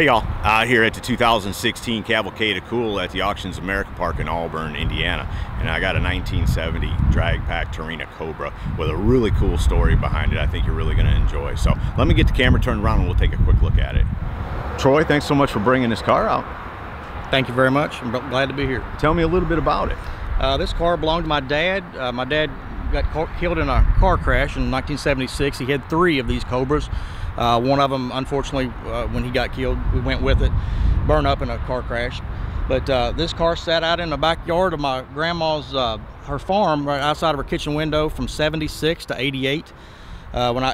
Hey y'all, out here at the 2016 Kavalcade of Kool at the Auctions America Park in Auburn, Indiana. And I got a 1970 drag pack Torino Cobra with a really cool story behind it I think you're really gonna enjoy. So let me get the camera turned around and we'll take a quick look at it. Troy, thanks so much for bringing this car out. Thank you very much. I'm glad to be here. Tell me a little bit about it. This car belonged to my dad. My dad got killed in a car crash in 1976. He had 3 of these Cobras. One of them, unfortunately, when he got killed, we went with it, burned up in a car crash. But this car sat out in the backyard of my grandma's, her farm, right outside of her kitchen window from 76 to 88.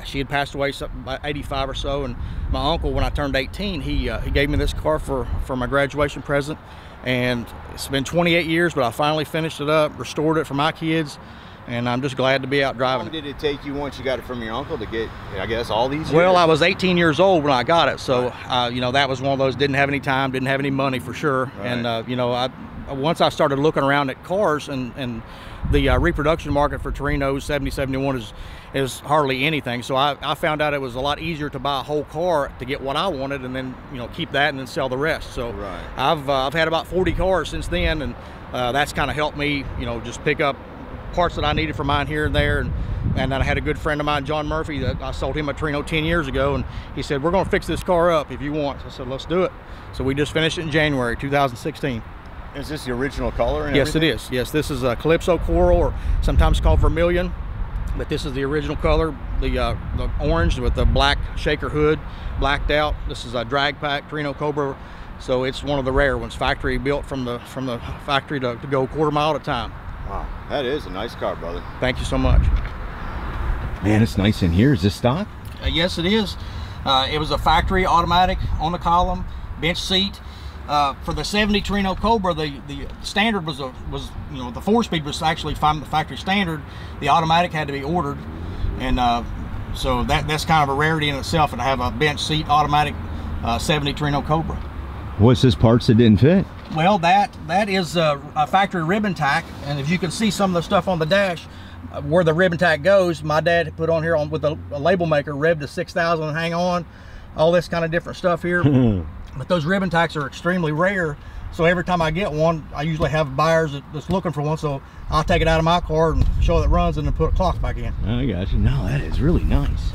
She had passed away by 85 or so, and my uncle, when I turned 18, he gave me this car for my graduation present. And it's been 28 years, but I finally finished it up, restored it for my kids, and I'm just glad to be out driving. How long did it take you once you got it from your uncle to get, I guess, all these years? Well, I was 18 years old when I got it, so you know, that was one of those, didn't have any time, didn't have any money for sure. Right. And you know, once I started looking around at cars, and the reproduction market for Torino 7071 is hardly anything, so I found out it was a lot easier to buy a whole car to get what I wanted, and then, you know, keep that and then sell the rest. So right. I've had about 40 cars since then, and that's kind of helped me, you know, just pick up parts that I needed for mine here and there. And then I had a good friend of mine, John Murphy, that I sold him a Torino 10 years ago, and he said, we're going to fix this car up if you want. So I said, let's do it. So we just finished it in January 2016. Is this the original color? Yes, everything? It is. Yes, this is a Calypso Coral, or sometimes called Vermilion, but this is the original color, the orange with the black shaker hood, blacked out. This is a drag pack Torino Cobra, so it's one of the rare ones, factory built from the factory to go quarter mile at a time. Wow, that is a nice car, brother. Thank you so much. Man, it's nice in here. Is this stock? Yes, it is. It was a factory automatic on the column, bench seat. For the 70 Torino Cobra, the standard was you know, the 4-speed was actually from the factory standard. The automatic had to be ordered, and so that's kind of a rarity in itself, and to have a bench seat automatic 70 Torino Cobra. What's this parts that didn't fit? Well, that is a factory ribbon tack, and if you can see some of the stuff on the dash where the ribbon tack goes, my dad put on here with a label maker, ribbed to 6,000 hang on, all this kind of different stuff here. But those ribbon tacks are extremely rare, so every time I get one, I usually have buyers that's looking for one, so I'll take it out of my car and show it runs and then put a clock back in. I got you. No, that is really nice.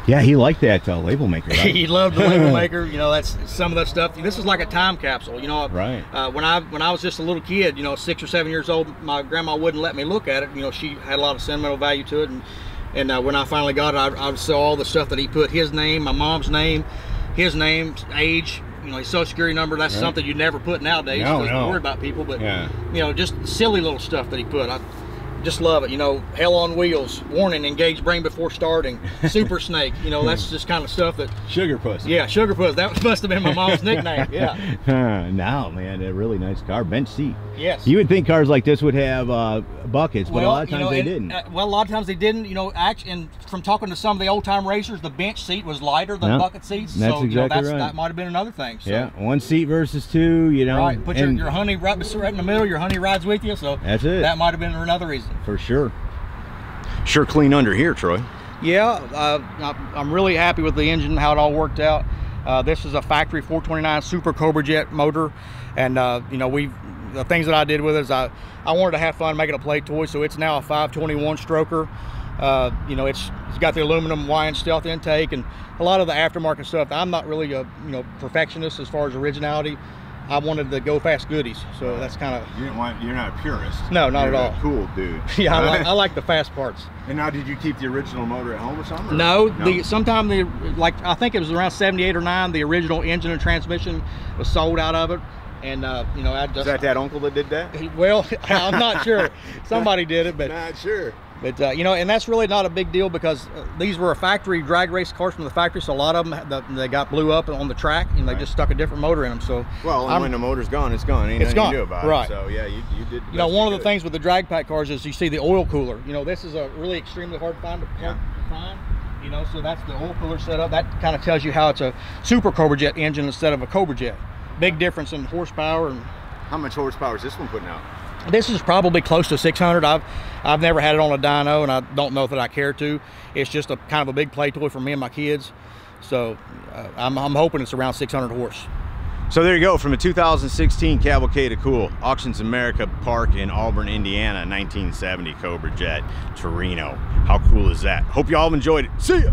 Yeah, he liked that label maker. Right? He loved the label maker. You know, that's some of that stuff. This is like a time capsule. You know, right? When I was just a little kid, you know, 6 or 7 years old, my grandma wouldn't let me look at it. You know, she had a lot of sentimental value to it, and when I finally got it, I saw all the stuff that he put, his name, my mom's name, his name, age, you know, his social security number. That's something you never put nowadays. No, no. Worry about people, but you know, just silly little stuff that he put. I just love it. You know, hell on wheels, warning, engage brain before starting, super snake. You know, that's just kind of stuff that. Sugar puss. Yeah, sugar puss. That must have been my mom's nickname. Yeah. No, man, a really nice car, bench seat. Yes. You would think cars like this would have buckets, but well, a lot of times they didn't. Well, a lot of times they didn't. You know, and from talking to some of the old time racers, the bench seat was lighter than bucket seats. That's so exactly you know, right. That might have been another thing. So. Yeah, 1 seat versus 2. You know, right. Put your honey right in the middle. Your honey rides with you. So that's it. That might have been another reason. For sure. Sure clean under here, Troy. Yeah, I'm really happy with the engine, how it all worked out. This is a factory 429 Super Cobra Jet motor, and you know, the things that I did with it is I wanted to have fun making a play toy, so it's now a 521 stroker. You know, it's got the aluminum wind stealth intake and a lot of the aftermarket stuff. I'm not really a perfectionist as far as originality. I wanted the go fast goodies, so that's kind of. You're not a purist. No, not at all. Cool dude. Yeah, I like the fast parts. And now, did you keep the original motor at home or something? No, like I think it was around 78 or 9. The original engine and transmission was sold out of it, and you know, I just. Is that uncle that did that? Well, I'm not sure. Somebody did it, but not sure. But you know, and that's really not a big deal because these were a factory drag race cars from the factory, so a lot of them they got blew up on the track, and they just stuck a different motor in them. So well, and when the motor's gone, it's gone. Ain't nothing you do about right. it. So yeah, you did. You know, one of the things with the drag pack cars is you see the oil cooler. You know, this is a really extremely hard to find. You know, so that's the oil cooler setup. That kind of tells you how it's a Super Cobra Jet engine instead of a Cobra Jet. Big difference in horsepower. And how much horsepower is this one putting out? This is probably close to 600. I've never had it on a dyno, and I don't know that I care to. It's just a kind of a big play toy for me and my kids. So I'm hoping it's around 600 horse. So there you go, from a 2016 Kavalcade of Kool, Auctions America Park in Auburn, Indiana, 1970 Cobra Jet, Torino. How cool is that? Hope you all enjoyed it. See ya!